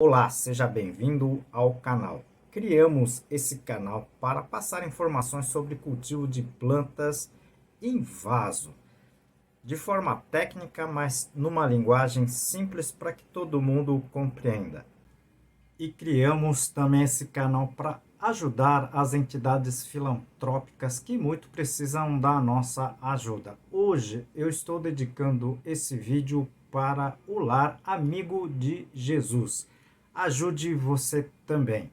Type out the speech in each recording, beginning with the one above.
Olá, seja bem-vindo ao canal. Criamos esse canal para passar informações sobre cultivo de plantas em vaso, de forma técnica, mas numa linguagem simples para que todo mundo compreenda. E criamos também esse canal para ajudar as entidades filantrópicas que muito precisam da nossa ajuda. Hoje eu estou dedicando esse vídeo para o Lar Amigo de Jesus. Ajude você também.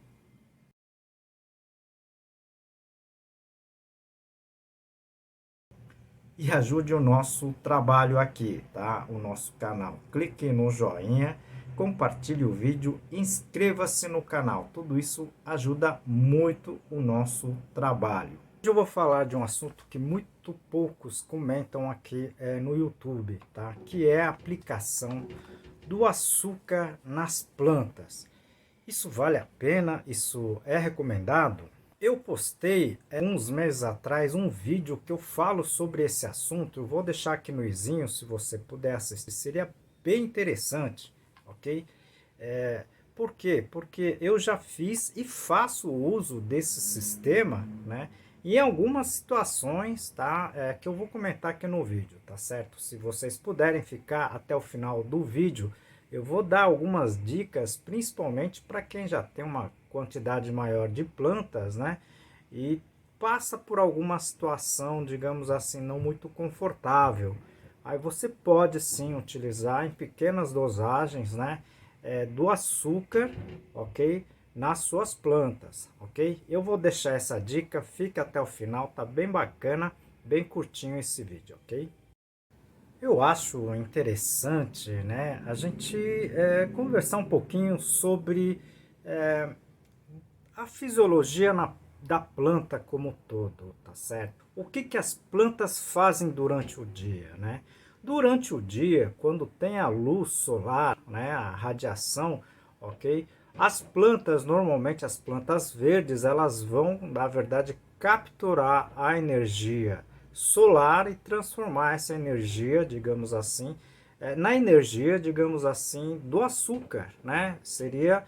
E ajude o nosso trabalho aqui, tá? O nosso canal. Clique no joinha, compartilhe o vídeo, inscreva-se no canal. Tudo isso ajuda muito o nosso trabalho. Hoje eu vou falar de um assunto que muito poucos comentam aqui no YouTube, tá? Que é a aplicação do açúcar nas plantas. Isso vale a pena? Isso é recomendado? Eu postei uns meses atrás um vídeo que eu falo sobre esse assunto. Eu vou deixar aqui no izinho, se você puder assistir, seria bem interessante, ok? Por quê? Porque eu já fiz e faço uso desse sistema, né? Em algumas situações, tá? Que eu vou comentar aqui no vídeo, tá certo? Se vocês puderem ficar até o final do vídeo, eu vou dar algumas dicas, principalmente para quem já tem uma quantidade maior de plantas, né? E passa por alguma situação, digamos assim, não muito confortável. Aí você pode sim utilizar em pequenas dosagens, né? Do açúcar, ok? Nas suas plantas, ok? Eu vou deixar essa dica, fica até o final, tá bem bacana, bem curtinho esse vídeo, ok? Eu acho interessante, né, a gente conversar um pouquinho sobre é, a fisiologia da planta como um todo, tá certo? O que que as plantas fazem durante o dia, né? Durante o dia, quando tem a luz solar, né, a radiação, ok? As plantas, normalmente as plantas verdes, elas vão, na verdade, capturar a energia solar e transformar essa energia, digamos assim, na energia, digamos assim, do açúcar, né? Seria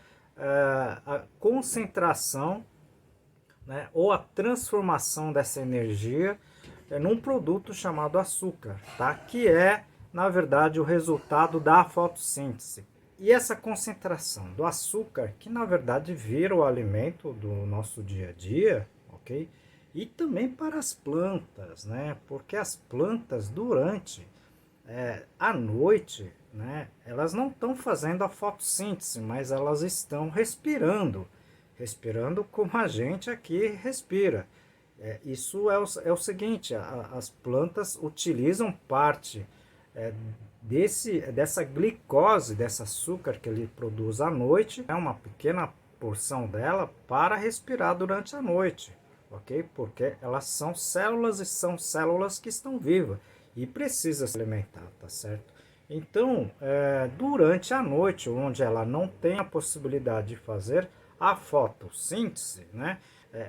a concentração, né, ou a transformação dessa energia num produto chamado açúcar, tá? Que é, na verdade, o resultado da fotossíntese. E essa concentração do açúcar, que na verdade vira o alimento do nosso dia a dia, ok? E também para as plantas, né? Porque as plantas, durante à noite, né, elas não estão fazendo a fotossíntese, mas elas estão respirando, respirando como a gente aqui respira. Isso é o seguinte, as plantas utilizam parte é, dessa glicose, desse açúcar que ele produz à noite, é uma pequena porção dela para respirar durante a noite, ok? Porque elas são células e são células que estão vivas e precisa se alimentar, tá certo? Então, durante a noite, onde ela não tem a possibilidade de fazer a fotossíntese, né?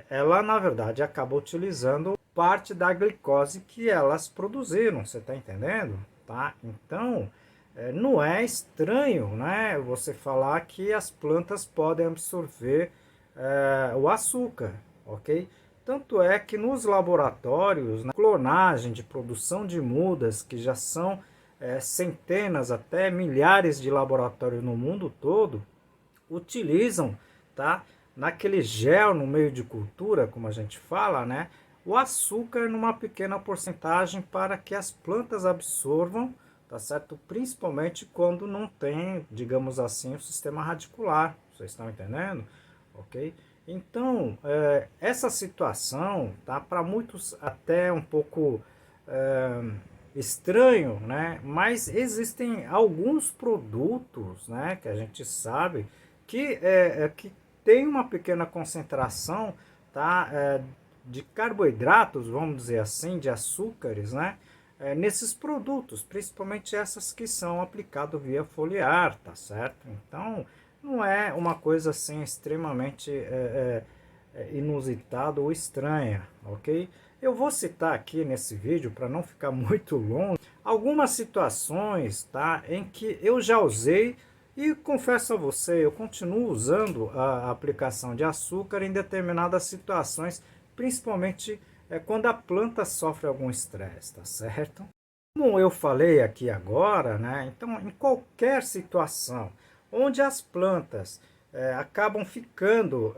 Ela, na verdade, acaba utilizando parte da glicose que elas produziram, você está entendendo? Tá? Então, não é estranho, né, você falar que as plantas podem absorver o açúcar, ok? Tanto é que nos laboratórios, na clonagem de produção de mudas, que já são centenas até milhares de laboratórios no mundo todo, utilizam, tá, naquele gel no meio de cultura, como a gente fala, né, o açúcar numa pequena porcentagem para que as plantas absorvam, tá certo? Principalmente quando não tem, digamos assim, o sistema radicular. Vocês estão entendendo? Ok? Então, essa situação tá para muitos até um pouco estranho, né? Mas existem alguns produtos, né, que a gente sabe que tem uma pequena concentração, tá, de carboidratos, vamos dizer assim, de açúcares, né? Nesses produtos, principalmente essas que são aplicadas via foliar, tá certo? Então, não é uma coisa assim extremamente inusitada ou estranha, ok? Eu vou citar aqui nesse vídeo, para não ficar muito longo, algumas situações, tá, em que eu já usei E confesso a você, eu continuo usando a aplicação de açúcar em determinadas situações, principalmente quando a planta sofre algum estresse, tá certo? Como eu falei aqui agora, né? Então, em qualquer situação onde as plantas acabam ficando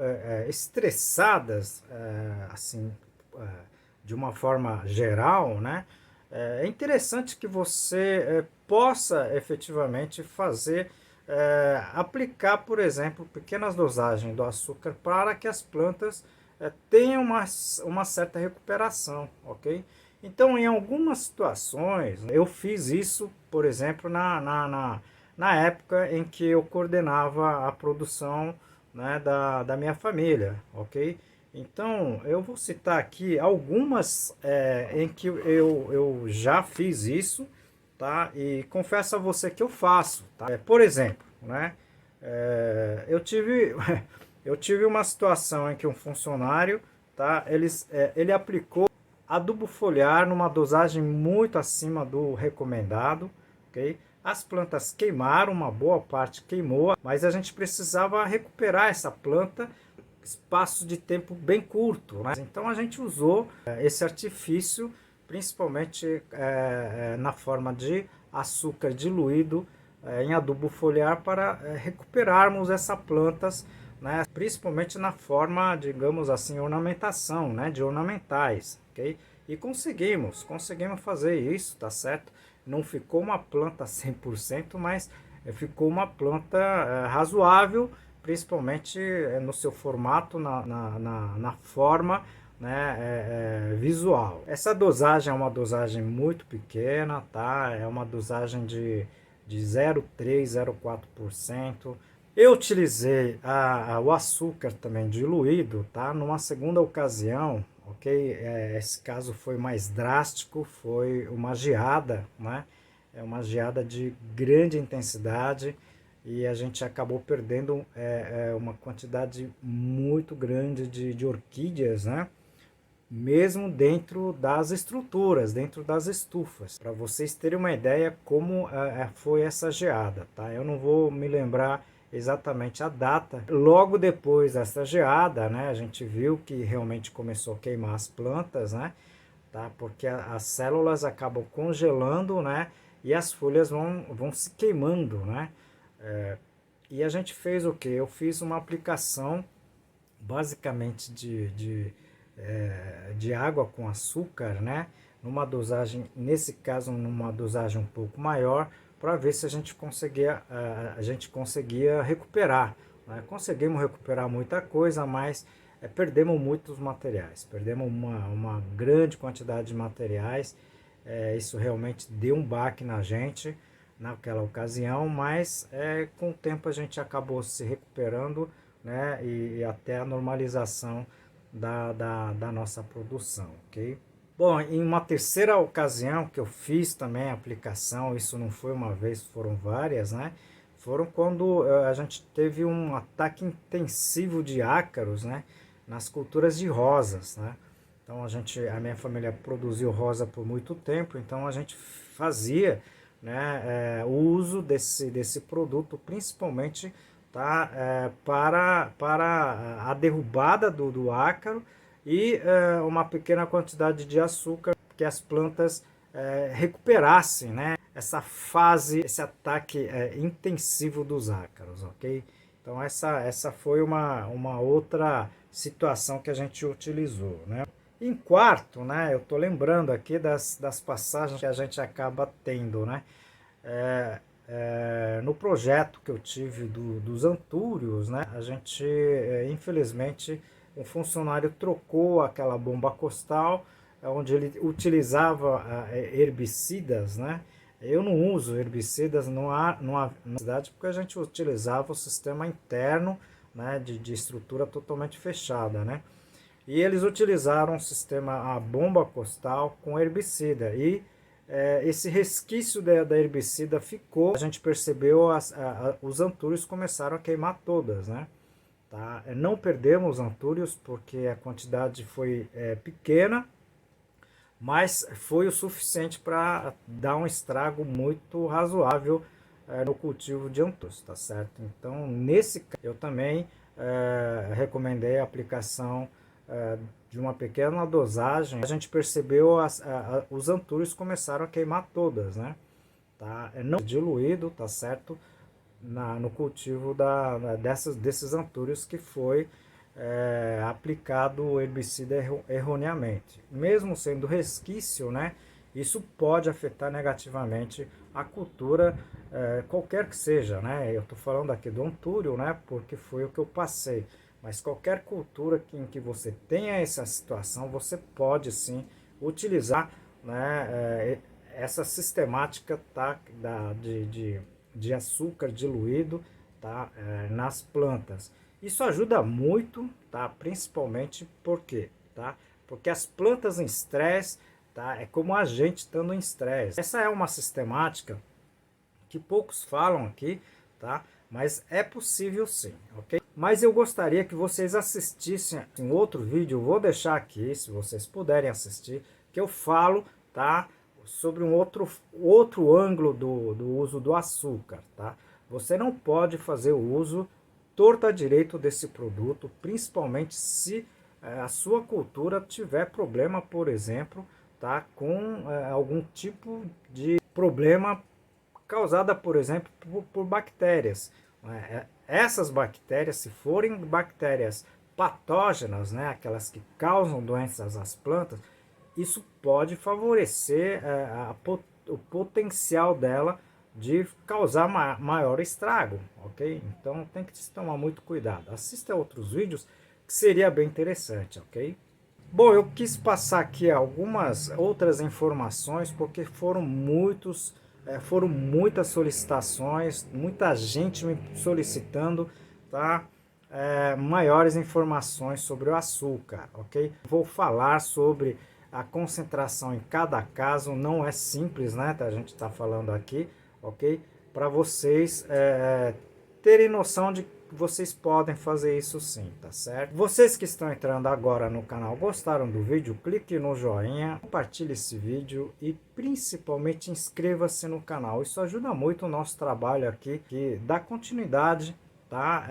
estressadas, assim, eh, de uma forma geral, né? É interessante que você possa efetivamente fazer, aplicar, por exemplo, pequenas dosagens do açúcar para que as plantas tenham uma certa recuperação, ok? Então, em algumas situações, eu fiz isso, por exemplo, na época em que eu coordenava a produção, né, da minha família, ok? Então, eu vou citar aqui algumas em que eu já fiz isso, tá? E confesso a você que eu faço, tá? Por exemplo, né? Eu tive, eu tive uma situação em que um funcionário, tá? Ele aplicou adubo foliar numa dosagem muito acima do recomendado, ok? As plantas queimaram, uma boa parte queimou, mas a gente precisava recuperar essa planta espaço de tempo bem curto, né? Então a gente usou esse artifício, principalmente na forma de açúcar diluído em adubo foliar para recuperarmos essas plantas, né? Principalmente na forma, digamos assim, ornamentação, né? De ornamentais, ok? E conseguimos fazer isso, tá certo? Não ficou uma planta 100%, mas ficou uma planta razoável, principalmente no seu formato, na forma, né, visual. Essa dosagem é uma dosagem muito pequena, tá? É uma dosagem de 0,3, 0,4%. Eu utilizei o açúcar também diluído, tá? Numa segunda ocasião, ok? Esse caso foi mais drástico, foi uma geada, né? É uma geada de grande intensidade e a gente acabou perdendo uma quantidade muito grande de orquídeas, né? Mesmo dentro das estruturas, dentro das estufas. Para vocês terem uma ideia como foi essa geada, tá? Eu não vou me lembrar exatamente a data. Logo depois dessa geada, né, a gente viu que realmente começou a queimar as plantas, né? Tá? Porque as células acabam congelando, né? E as folhas vão se queimando, né? E a gente fez o que? Eu fiz uma aplicação basicamente de água com açúcar, né? Numa dosagem, nesse caso, numa dosagem um pouco maior, para ver se a gente conseguia recuperar, né? Conseguimos recuperar muita coisa, mas perdemos muitos materiais, perdemos uma grande quantidade de materiais. Isso realmente deu um baque na gente naquela ocasião, mas com o tempo a gente acabou se recuperando, né, e até a normalização da nossa produção, ok? Bom, em uma terceira ocasião que eu fiz também a aplicação, isso não foi uma vez, foram várias, né? Foram quando a gente teve um ataque intensivo de ácaros, né? Nas culturas de rosas, né? Então a minha família produziu rosa por muito tempo, então a gente fazia, né, o uso desse produto, principalmente, tá, para a derrubada do ácaro e uma pequena quantidade de açúcar que as plantas recuperassem, né, essa fase, esse ataque intensivo dos ácaros, ok? Então essa foi uma outra situação que a gente utilizou, né? Em quarto, né, eu estou lembrando aqui das passagens que a gente acaba tendo, né? No projeto que eu tive dos Antúrios, né, a gente, infelizmente, um funcionário trocou aquela bomba costal, onde ele utilizava herbicidas, né? Eu não uso herbicidas na cidade porque a gente utilizava o sistema interno, né, de estrutura totalmente fechada, né? E eles utilizaram o sistema a bomba costal com herbicida e esse resquício da herbicida ficou. A gente percebeu os antúrios começaram a queimar todas, né? Tá? Não perdemos antúrios porque a quantidade foi pequena, mas foi o suficiente para dar um estrago muito razoável no cultivo de antúrios, tá certo? Então, nesse caso, eu também recomendei a aplicação de uma pequena dosagem. A gente percebeu os antúrios começaram a queimar todas, né? Tá? Não diluído, tá certo? No cultivo desses antúrios que foi aplicado o herbicida erroneamente. Mesmo sendo resquício, né, isso pode afetar negativamente a cultura, qualquer que seja, né? Eu estou falando aqui do antúrio, né, porque foi o que eu passei. Mas qualquer cultura em que você tenha essa situação, você pode sim utilizar, né, essa sistemática, tá, de açúcar diluído, tá, nas plantas. Isso ajuda muito, tá, principalmente porque, tá, porque as plantas em estresse, tá, é como a gente estando em estresse. Essa é uma sistemática que poucos falam aqui, tá, mas é possível sim, ok? Mas eu gostaria que vocês assistissem em outro vídeo, eu vou deixar aqui, se vocês puderem assistir, que eu falo, tá, sobre um outro ângulo do uso do açúcar, tá? Você não pode fazer o uso torto à direito desse produto, principalmente se a sua cultura tiver problema, por exemplo, tá, com algum tipo de problema causada, por exemplo, por bactérias. Essas bactérias, se forem bactérias patógenas, né, aquelas que causam doenças às plantas, isso pode favorecer o potencial dela de causar maior estrago, ok? Então tem que se tomar muito cuidado. Assista outros vídeos que seria bem interessante, ok? Bom, eu quis passar aqui algumas outras informações porque foram muitas solicitações, muita gente me solicitando, tá? Maiores informações sobre o açúcar, ok? Vou falar sobre a concentração em cada caso, não é simples, né? A gente está falando aqui, ok? Para vocês terem noção de que vocês podem fazer isso sim, tá certo? Vocês que estão entrando agora no canal, gostaram do vídeo? Clique no joinha, compartilhe esse vídeo e principalmente inscreva-se no canal. Isso ajuda muito o nosso trabalho aqui, que dá continuidade, tá?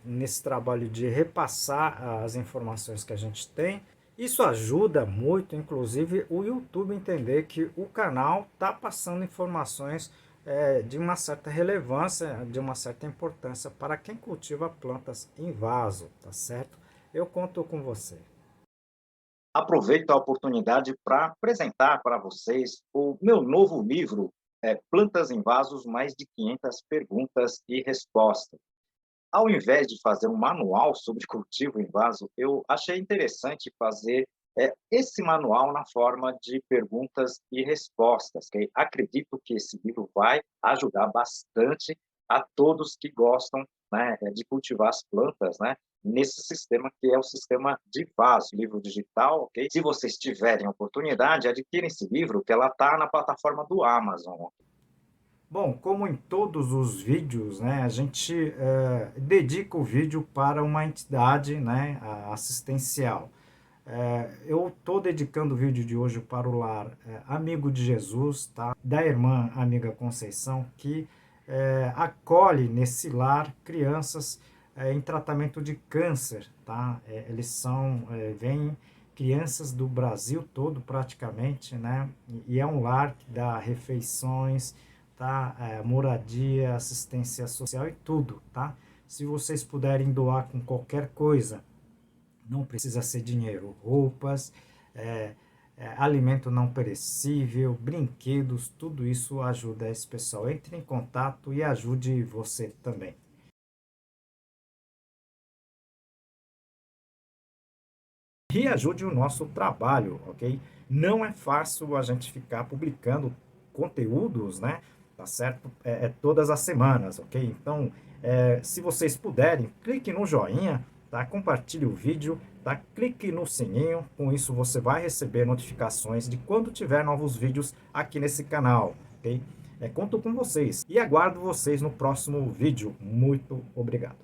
Nesse trabalho de repassar as informações que a gente tem. Isso ajuda muito, inclusive, o YouTube entender que o canal está passando informações de uma certa relevância, de uma certa importância para quem cultiva plantas em vaso, tá certo? Eu conto com você. Aproveito a oportunidade para apresentar para vocês o meu novo livro, Plantas em Vasos, mais de 500 perguntas e respostas. Ao invés de fazer um manual sobre cultivo em vaso, eu achei interessante fazer esse manual na forma de perguntas e respostas. Que acredito que esse livro vai ajudar bastante a todos que gostam, né, de cultivar as plantas, né, nesse sistema que é o sistema de vaso, livro digital, ok? Se vocês tiverem oportunidade, adquirem esse livro, que ela está na plataforma do Amazon. Bom, como em todos os vídeos, né, a gente dedica o vídeo para uma entidade, né, assistencial. Eu estou dedicando o vídeo de hoje para o lar Amigo de Jesus, tá? Da irmã Amiga Conceição, que acolhe nesse lar crianças em tratamento de câncer, tá? Vêm crianças do Brasil todo praticamente, né? E é um lar que dá refeições, tá? Moradia, assistência social e tudo, tá? Se vocês puderem doar com qualquer coisa, não precisa ser dinheiro, roupas, alimento não perecível, brinquedos, tudo isso ajuda esse pessoal. Entre em contato e ajude você também. E ajude o nosso trabalho, ok? Não é fácil a gente ficar publicando conteúdos, né? Tá certo? Todas as semanas, ok? Então, se vocês puderem, clique no joinha, tá? Compartilhe o vídeo, tá? Clique no sininho, com isso você vai receber notificações de quando tiver novos vídeos aqui nesse canal, ok? Conto com vocês e aguardo vocês no próximo vídeo. Muito obrigado.